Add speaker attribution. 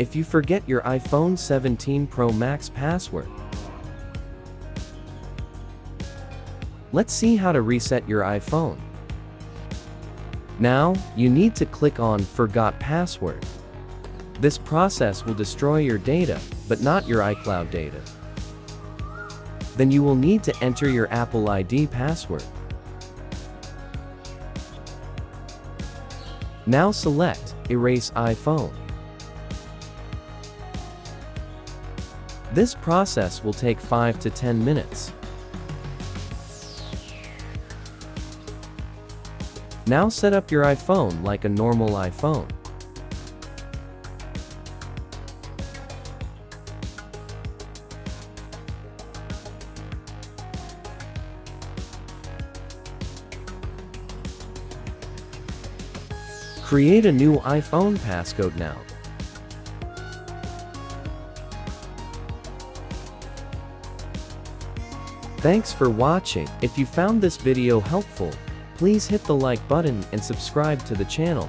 Speaker 1: if you forget your iPhone 17 Pro Max password. Let's see how to reset your iPhone. Now, you need to click on Forgot Password. This process will destroy your data, but not your iCloud data. Then you will need to enter your Apple ID password. Now select Erase iPhone. This process will take 5 to 10 minutes. Now set up your iPhone like a normal iPhone. Create a new iPhone passcode now. Thanks for watching. If you found this video helpful, please hit the like button and subscribe to the channel.